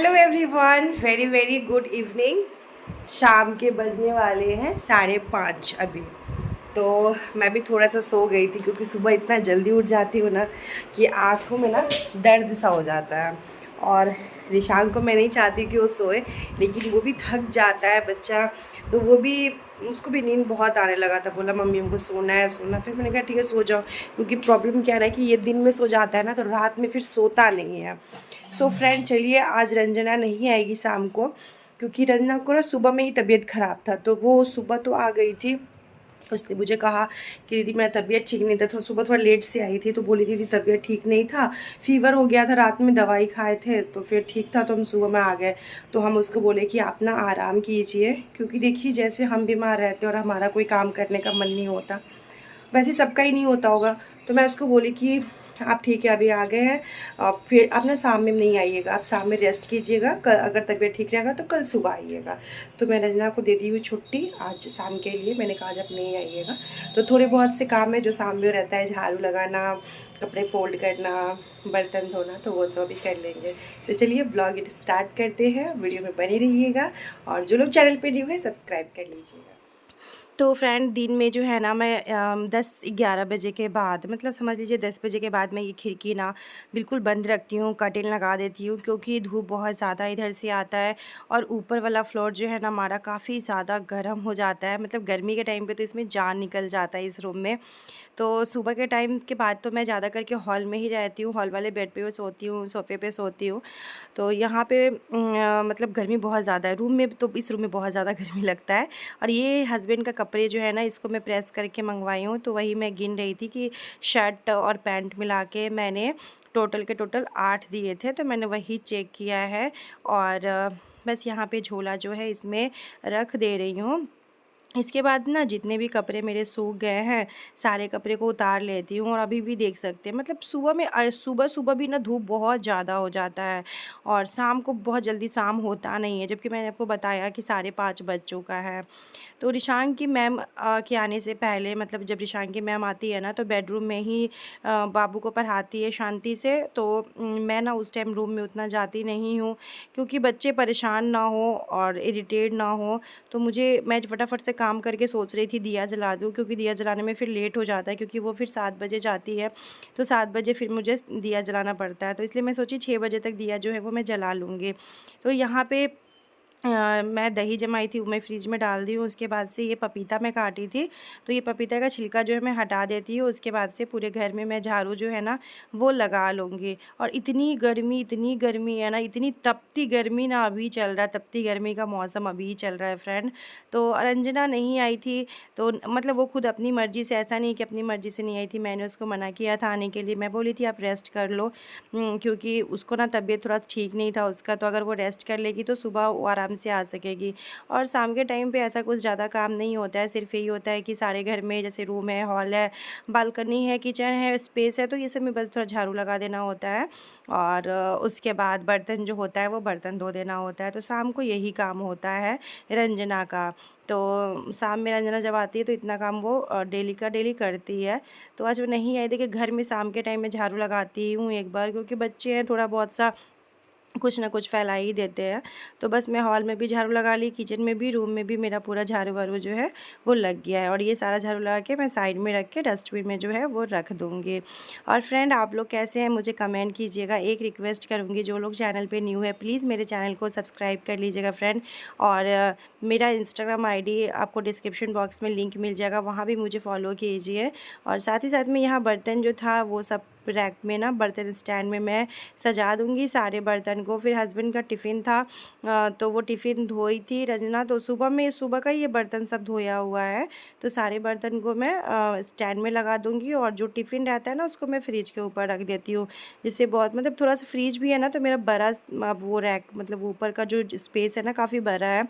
Hello everyone, very very good evening. शाम के बजने वाले हैं 5:30 अभी। तो मैं भी थोड़ा सा सो गई थी क्योंकि सुबह इतना जल्दी उठ जाती हूँ ना कि आँखों में ना दर्द सा हो जाता है। और रिशान को मैं नहीं चाहती कि वो सोए, लेकिन वो भी थक जाता है बच्चा। तो वो भी, उसको भी नींद बहुत आने लगा था, बोला मम्मी हमको सोना है सोना। फिर मैंने कहा ठीक है सो जाओ, क्योंकि प्रॉब्लम क्या है कि ये दिन में सो जाता है ना तो रात में फिर सोता नहीं है। सो फ्रेंड चलिए, आज रंजना नहीं आएगी शाम को, क्योंकि रंजना को ना सुबह में ही तबीयत ख़राब था। तो वो सुबह तो आ गई थी, उसने मुझे कहा कि दीदी मेरा तबीयत ठीक नहीं था, तो सुबह थोड़ा लेट से आई थी। तो बोली दीदी तबीयत ठीक नहीं था, फीवर हो गया था, रात में दवाई खाए थे तो फिर ठीक था, तो हम सुबह में आ गए। तो हम उसको बोले कि आप ना आराम कीजिए, क्योंकि देखिए जैसे हम बीमार रहते हैं और हमारा कोई काम करने का मन नहीं होता, वैसे सबका ही नहीं होता होगा। तो मैं उसको बोली कि आप ठीक है अभी आ गए हैं, आप फिर आप ना शाम में नहीं आइएगा, आप शाम में रेस्ट कीजिएगा, कल अगर तबीयत ठीक रहेगा तो कल सुबह आइएगा। तो मैं रंजना को दे दी हुई छुट्टी आज शाम के लिए, मैंने कहा आज आप नहीं आइएगा। तो थोड़े बहुत से काम है जो शाम में रहता है, झाड़ू लगाना, कपड़े फोल्ड करना, बर्तन धोना, तो वो सब भी कर लेंगे। तो चलिए ब्लॉग स्टार्ट करते हैं, वीडियो में बने रहिएगा और जो लोग चैनल पर न्यू है सब्सक्राइब कर लीजिएगा। तो फ्रेंड दिन में जो है ना मैं 10-11 बजे के बाद, मतलब समझ लीजिए 10 बजे के बाद मैं ये खिड़की ना बिल्कुल बंद रखती हूँ, कर्टेन लगा देती हूँ, क्योंकि धूप बहुत ज़्यादा इधर से आता है और ऊपर वाला फ्लोर जो है ना हमारा काफ़ी ज़्यादा गर्म हो जाता है। मतलब गर्मी के टाइम पे तो इसमें जान निकल जाता है इस रूम में। तो सुबह के टाइम के बाद तो मैं ज़्यादा करके हॉल में ही रहती हूँ, हॉल वाले बेड पे सोती हूँ, सोफ़े पे सोती हूँ। तो यहाँ पे मतलब गर्मी बहुत ज़्यादा है रूम में, तो इस रूम में बहुत ज़्यादा गर्मी लगता है। और ये हस्बैंड का कपड़े जो है ना, इसको मैं प्रेस करके मंगवाई हूँ, तो वही मैं गिन रही थी कि शर्ट और पैंट मिला के मैंने टोटल के टोटल 8 दिए थे, तो मैंने वही चेक किया है। और बस यहाँ पे झोला जो है इसमें रख दे रही हूँ। इसके बाद ना जितने भी कपड़े मेरे सूख गए हैं, सारे कपड़े को उतार लेती हूँ। और अभी भी देख सकते हैं, मतलब सुबह में सुबह सुबह भी ना धूप बहुत ज़्यादा हो जाता है और शाम को बहुत जल्दी शाम होता नहीं है, जबकि मैंने आपको बताया कि 5:30 बज चुका है। तो रिशांग की मैम के आने से पहले, मतलब जब रिशांग की मैम आती है ना तो बेडरूम में ही बाबू को पढ़ाती है शांति से। तो मैं ना उस टाइम रूम में उतना जाती नहीं हूँ, क्योंकि बच्चे परेशान ना हो और इरिटेट ना हो। तो मैं फटाफट से काम करके सोच रही थी दिया जला दूँ, क्योंकि दिया जलाने में फिर लेट हो जाता है, क्योंकि वो फिर 7 बजे जाती है, तो 7 बजे फिर मुझे दिया जलाना पड़ता है। तो इसलिए मैं सोची 6 बजे तक दिया जो है वो मैं जला लूँगी। तो यहाँ पे मैं दही जमाई थी वो मैं फ्रिज में डाल दी हूँ। उसके बाद से ये पपीता मैं काटी थी, तो ये पपीता का छिलका जो है मैं हटा देती हूँ। उसके बाद से पूरे घर में मैं झाड़ू जो है ना वो लगा लूँगी। और इतनी गर्मी है ना, इतनी तपती गर्मी ना अभी चल रहा है, तपती गर्मी का मौसम अभी चल रहा है फ्रेंड। तो रंजना नहीं आई थी, तो मतलब वो खुद अपनी मर्ज़ी से, ऐसा नहीं कि अपनी मर्ज़ी से नहीं आई थी, मैंने उसको मना किया था आने के लिए। मैं बोली थी आप रेस्ट कर लो, क्योंकि उसको ना तबीयत थोड़ा ठीक नहीं था उसका, तो अगर वो रेस्ट कर लेगी तो सुबह वो आराम से आ सकेगी। और शाम के टाइम पे ऐसा कुछ ज़्यादा काम नहीं होता है, सिर्फ यही होता है कि सारे घर में जैसे रूम है, हॉल है, बालकनी है, किचन है, स्पेस है, तो ये सब में बस थोड़ा झाड़ू लगा देना होता है। और उसके बाद बर्तन जो होता है वो बर्तन धो देना होता है। तो शाम को यही काम होता है रंजना का। तो शाम में रंजना जब आती है तो इतना काम वो डेली का डेली करती है। तो आज वो नहीं आई, देखिए घर में शाम के टाइम में झाड़ू लगाती हूँ एक बार, क्योंकि बच्चे हैं थोड़ा बहुत सा कुछ ना कुछ फैला ही देते हैं। तो बस मैं हॉल में भी झाड़ू लगा ली, किचन में भी, रूम में भी मेरा पूरा झाड़ू वाड़ू जो है वो लग गया है। और ये सारा झाड़ू लगा के मैं साइड में रख के डस्टबिन में जो है वो रख दूँगी। और फ्रेंड आप लोग कैसे हैं मुझे कमेंट कीजिएगा। एक रिक्वेस्ट करूँगी, जो लोग चैनल पे न्यू है प्लीज़ मेरे चैनल को सब्सक्राइब कर लीजिएगा फ्रेंड। और मेरा इंस्टाग्राम ID आपको डिस्क्रिप्शन बॉक्स में लिंक मिल जाएगा, वहाँ भी मुझे फॉलो कीजिए। और साथ ही साथ में यहाँ बर्तन जो था वो सब रैक में ना, बर्तन स्टैंड में मैं सजा दूँगी सारे बर्तन को। फिर हस्बैंड का टिफ़िन था, तो वो टिफ़िन धोई थी रंजना, तो सुबह का ये बर्तन सब धोया हुआ है। तो सारे बर्तन को मैं स्टैंड में लगा दूँगी, और जो टिफ़िन रहता है ना उसको मैं फ्रिज के ऊपर रख देती हूँ, जिससे बहुत, मतलब थोड़ा सा फ्रिज भी है ना तो मेरा बड़ा वो रैक, मतलब ऊपर का जो स्पेस है ना काफ़ी बड़ा है,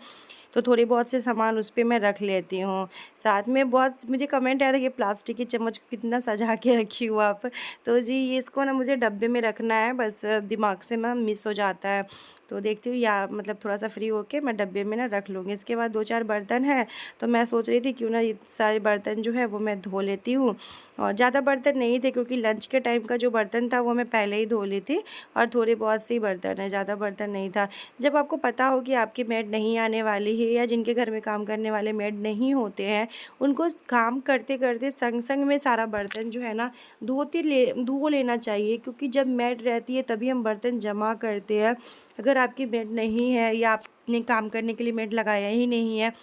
तो थोड़ी बहुत से सामान उस पे मैं रख लेती हूँ। साथ में बहुत मुझे कमेंट आया था कि प्लास्टिक की चम्मच कितना सजा के रखी हो आप। तो जी ये इसको ना मुझे डब्बे में रखना है, बस दिमाग से ना मिस हो जाता है। तो देखती हूँ या मतलब थोड़ा सा फ्री होके मैं डब्बे में ना रख लूँगी। इसके बाद 2-4 बर्तन हैं, तो मैं सोच रही थी क्यों ना ये सारे बर्तन जो है वो मैं धो लेती हूँ। और ज़्यादा बर्तन नहीं थे क्योंकि लंच के टाइम का जो बर्तन था वो मैं पहले ही धो ली थी, और थोड़े बहुत से ही बर्तन हैं, ज़्यादा बर्तन नहीं था। जब आपको पता हो कि आपकी मेड नहीं आने वाली है या जिनके घर में काम करने वाले मेड नहीं होते हैं, उनको काम करते-करते संग-संग में सारा बर्तन जो है ना धो लेना चाहिए, क्योंकि जब मेड रहती है तभी हम बर्तन जमा करते हैं। अगर आपकी मेड नहीं है या आपने काम करने के लिए मेड लगाया ही नहीं है,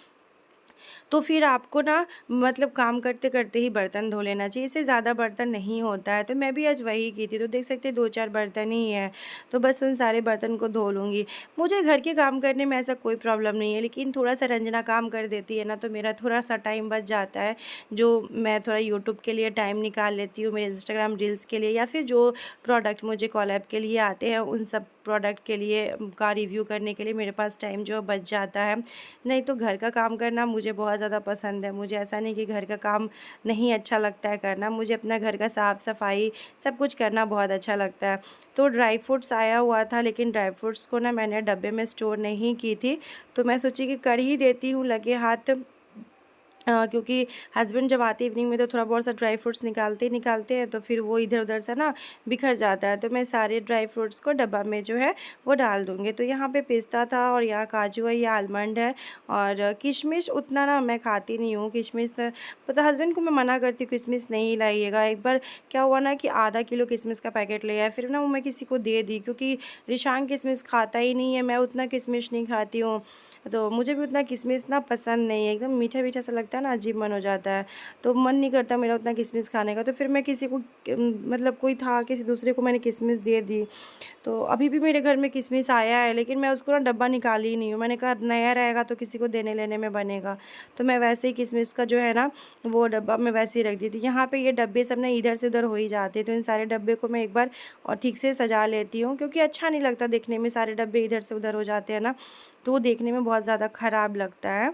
तो फिर आपको ना मतलब काम करते-करते ही बर्तन धो लेना चाहिए, इससे ज़्यादा बर्तन नहीं होता है। तो मैं भी आज वही की थी, तो देख सकते हैं 2-4 बर्तन ही हैं, तो बस उन सारे बर्तन को धो लूँगी। मुझे घर के काम करने में ऐसा कोई प्रॉब्लम नहीं है, लेकिन थोड़ा-सा रंजना काम कर देती है ना, तो मेरा थोड़ा-सा टाइम बच जाता है, जो मैं थोड़ा यूट्यूब के लिए टाइम निकाल लेती हूँ, मेरे इंस्टाग्राम रील्स के लिए, या फिर जो प्रोडक्ट मुझे कोलैब के लिए आते हैं, उन सब प्रोडक्ट के लिए का रिव्यू करने के लिए मेरे पास टाइम जो बच जाता है। नहीं तो घर का काम करना मुझे बहुत ज़्यादा पसंद है। मुझे ऐसा नहीं कि घर का काम नहीं अच्छा लगता है करना, मुझे अपना घर का साफ़-सफ़ाई सब कुछ करना बहुत अच्छा लगता है। तो ड्राई फ्रूट्स आया हुआ था, लेकिन ड्राई फ्रूट्स को ना मैंने डब्बे में स्टोर नहीं की थी, तो मैं सोची कि कर ही देती हूँ लगे हाथ। क्योंकि हस्बैंड जब आते हैं इवनिंग में, तो थोड़ा बहुत सा ड्राई फ्रूट्स निकालते ही निकालते हैं, तो फिर वो इधर-उधर से ना बिखर जाता है, तो मैं सारे ड्राई फ्रूट्स को डब्बा में जो है वो डाल दूँगी। तो यहाँ पे पिस्ता था और यहाँ काजू है, ये आलमंड है, और किशमिश उतना ना मैं खाती नहीं हूँ। किशमिश पता हस्बैंड को मैं मना करती हूँ किशमिश नहीं लाइएगा। एक बार क्या हुआ ना कि आधा किलो किशमिश का पैकेट ले आए, फिर ना वो मैं किसी को दे दी, क्योंकि रिशांग किशमिश खाता ही नहीं है, मैं उतना किशमिश नहीं खाती हूँ, तो मुझे भी उतना किशमिश ना पसंद नहीं है, एकदम मीठा-मीठा सा लगता है ना, अजीब मन हो जाता है, तो मन नहीं करता मेरा उतना किशमिश खाने का। तो फिर मैं किसी को मतलब कोई था, किसी दूसरे को मैंने किशमिश दे दी। तो अभी भी मेरे घर में किशमिश आया है, लेकिन मैं उसको ना डब्बा निकाली ही नहीं हूँ। मैंने कहा नया रहेगा तो किसी को देने लेने में बनेगा, तो मैं वैसे ही किशमिश का जो है ना वो डब्बा मैं वैसे ही रख दी थी। यहाँ पे ये डब्बे सब ना इधर से उधर हो ही जाते हैं, तो इन सारे डब्बे को मैं एक बार और ठीक से सजा लेती हूँ, क्योंकि अच्छा नहीं लगता देखने में, सारे डब्बे इधर से उधर हो जाते हैं ना, तो वो देखने में बहुत ज़्यादा ख़राब लगता है।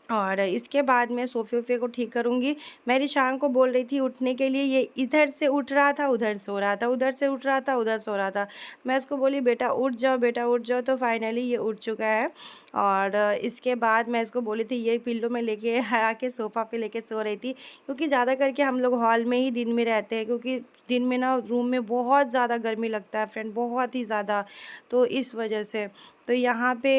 और इसके बाद मैं सोफ़े-वोफ़े को ठीक करूँगी। मैं रिशांग को बोल रही थी उठने के लिए, ये इधर से उठ रहा था, उधर सो रहा था, उधर से उठ रहा था, उधर सो रहा था। मैं उसको बोली बेटा उठ जाओ, बेटा उठ जाओ, तो फाइनली ये उठ चुका है। और इसके बाद मैं इसको बोली थी ये पिल्लो में लेके आके सोफ़ा पे लेके सो रही थी, क्योंकि ज़्यादा करके हम लोग हॉल में ही दिन में रहते हैं, क्योंकि दिन में ना रूम में बहुत ज़्यादा गर्मी लगता है फ्रेंड, बहुत ही ज़्यादा, तो इस वजह से। तो यहाँ पे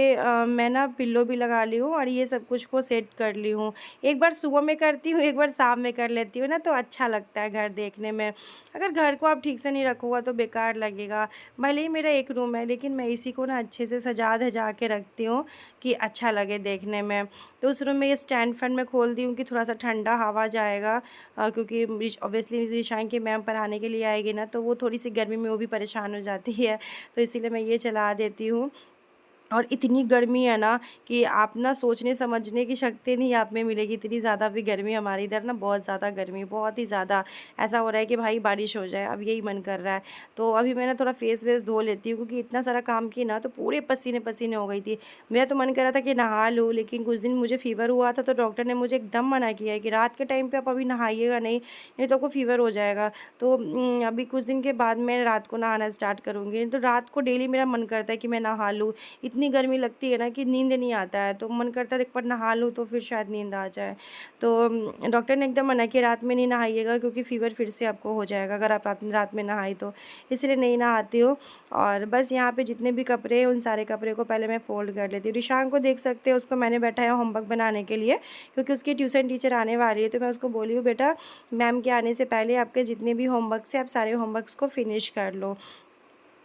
मैं ना पिल्लो भी लगा ली हूँ और ये सब कुछ को सेट कर ली हूँ। एक बार सुबह में करती हूँ, एक बार शाम में कर लेती हूँ ना, तो अच्छा लगता है घर देखने में। अगर घर को आप ठीक से नहीं रखोगे तो बेकार लगेगा। भले ही मेरा एक रूम है, लेकिन मैं इसी को ना अच्छे से सजा-धजा के रखती हूँ कि अच्छा लगे देखने में। तो उस रूम में ये स्टैंड फ़ैन मैं खोल दी हूँ कि थोड़ा-सा ठंडा हवा जाएगा, क्योंकि ऑब्वियसली रिशांग की मैम पढ़ाने के लिए आएगी ना, तो वो थोड़ी-सी गर्मी में वो भी परेशान हो जाती है, तो इसीलिए मैं ये चला देती हूँ। और इतनी गर्मी है ना कि आप ना सोचने समझने की शक्ति नहीं आप में मिलेगी, इतनी ज़्यादा भी गर्मी हमारे इधर ना, बहुत ज़्यादा गर्मी, बहुत ही ज़्यादा। ऐसा हो रहा है कि भाई बारिश हो जाए, अब यही मन कर रहा है। तो अभी मैं ना थोड़ा फेस वेस धो लेती हूँ, क्योंकि इतना सारा काम की ना, तो पूरे पसीने-पसीने हो गई थी। मेरा तो मन कर रहा था कि नहा लूँ, लेकिन कुछ दिन मुझे फ़ीवर हुआ था, तो डॉक्टर ने मुझे एकदम मना किया है कि रात के टाइम पे आप अभी नहाइएगा नहीं, नहीं तो आपको फ़ीवर हो जाएगा। तो अभी कुछ दिन के बाद मैं रात को नहाना स्टार्ट करूँगी, नहीं तो रात को डेली मेरा मन करता है कि मैं नहा लूँ। इतनी गर्मी लगती है ना कि नींद नहीं आता है, तो मन करता है एक बार नहा लूँ तो फिर शायद नींद आ जाए। तो डॉक्टर ने एकदम मना किया रात में नहीं नहाइएगा, क्योंकि फ़ीवर फिर से आपको हो जाएगा अगर आप रात में नहाई तो, इसलिए नहीं नहाती हूँ। और बस यहाँ पे जितने भी कपड़े हैं उन सारे कपड़े को पहले मैं फ़ोल्ड कर लेती हूँ। रिशांग को देख सकते हैं, उसको मैंने बैठाया होमवर्क बनाने के लिए, क्योंकि उसकी ट्यूशन टीचर आने वाली है, तो मैं उसको बोली हूँ बेटा मैम के आने से पहले आपके जितने भी होमवर्क्स हैं आप सारे होमवर्क्स को फिनिश कर लो।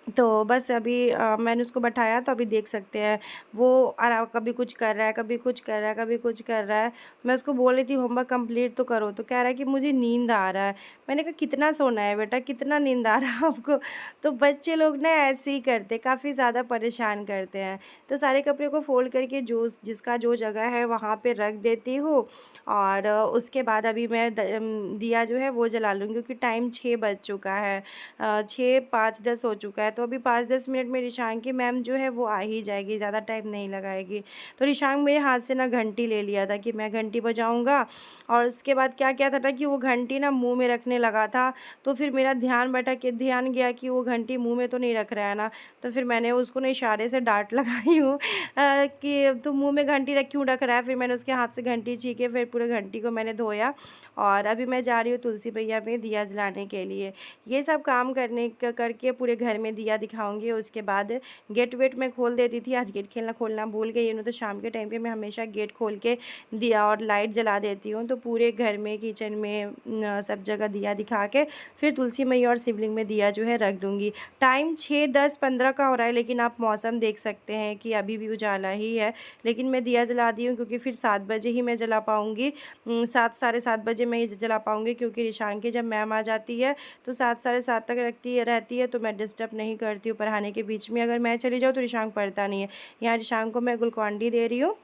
तो बस अभी मैंने उसको बैठाया, तो अभी देख सकते हैं वो कभी कुछ कर रहा है, कभी कुछ कर रहा है, कभी कुछ कर रहा है। मैं उसको बोल रही थी होमवर्क कंप्लीट तो करो, तो कह रहा है कि मुझे नींद आ रहा है। मैंने कहा कितना सोना है बेटा, कितना नींद आ रहा है आपको? तो बच्चे लोग ना ऐसे ही करते, काफ़ी ज़्यादा परेशान करते हैं। तो सारे कपड़े को फ़ोल्ड करके जो जिसका जो जगह है वहाँ पे रख देती हूँ, और उसके बाद अभी मैं दिया जो है वो जला लूँगी, क्योंकि टाइम 6 बज चुका है, 6 5 10 हो चुका है। तो अभी 5-10 मिनट में रिशांग की मैम जो है वो आ ही जाएगी, ज़्यादा टाइम नहीं लगाएगी। तो रिशांग मेरे हाथ से ना घंटी ले लिया था कि मैं घंटी बजाऊँगा, और उसके बाद क्या किया था ना कि वो घंटी ना मुँह में रखने लगा था। तो फिर मेरा ध्यान गया कि वो घंटी मुँह में तो नहीं रख रहा है ना, तो फिर मैंने उसको ना इशारे से डाँट लगाई हूँ कि तू मुँह में घंटी क्यों रख रहा है। फिर मैंने उसके हाथ से घंटी छीके फिर पूरे घंटी को मैंने धोया, और अभी मैं जा रही हूँ तुलसी मैया में दिया जलाने के लिए। ये सब काम करके पूरे घर में दिया दिखाऊंगी। उसके बाद गेट वेट मैं खोल देती थी, आज गेट खोलना भूल गई हूँ। तो शाम के टाइम पे मैं हमेशा गेट खोल के दिया और लाइट जला देती हूँ। तो पूरे घर में, किचन में, सब जगह दिया दिखा के फिर तुलसी मैया और शिवलिंग में दिया जो है रख दूँगी। टाइम 6, 10, 15 का हो रहा है, लेकिन आप मौसम देख सकते हैं कि अभी भी उजाला ही है। लेकिन मैं दिया जला दी हूँ क्योंकि फिर 7 बजे ही मैं जला पाऊँगी, 7, साढ़े 7 बजे मैं ही जला पाऊँगी, क्योंकि रिशांग की जब मैम आ जाती है तो 7, साढ़े 7 तक रहती है। तो मैं डिस्टर्ब नहीं करती हूँ पढ़ाने के बीच में। अगर मैं चली जाऊँ तो रिशांग पढ़ता नहीं है। यहाँ रिशांग को मैं ग्लूकॉन डी दे रही हूँ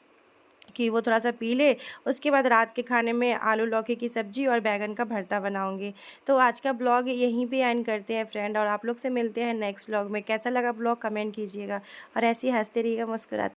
कि वो थोड़ा सा पी ले। उसके बाद रात के खाने में आलू लौकी की सब्ज़ी और बैंगन का भरता बनाऊंगी। तो आज का ब्लॉग यहीं पे एंड करते हैं फ्रेंड, और आप लोग से मिलते हैं नेक्स्ट ब्लॉग में। कैसा लगा ब्लॉग कमेंट कीजिएगा, और ऐसे ही हंसते रहिएगा, मुस्कुराते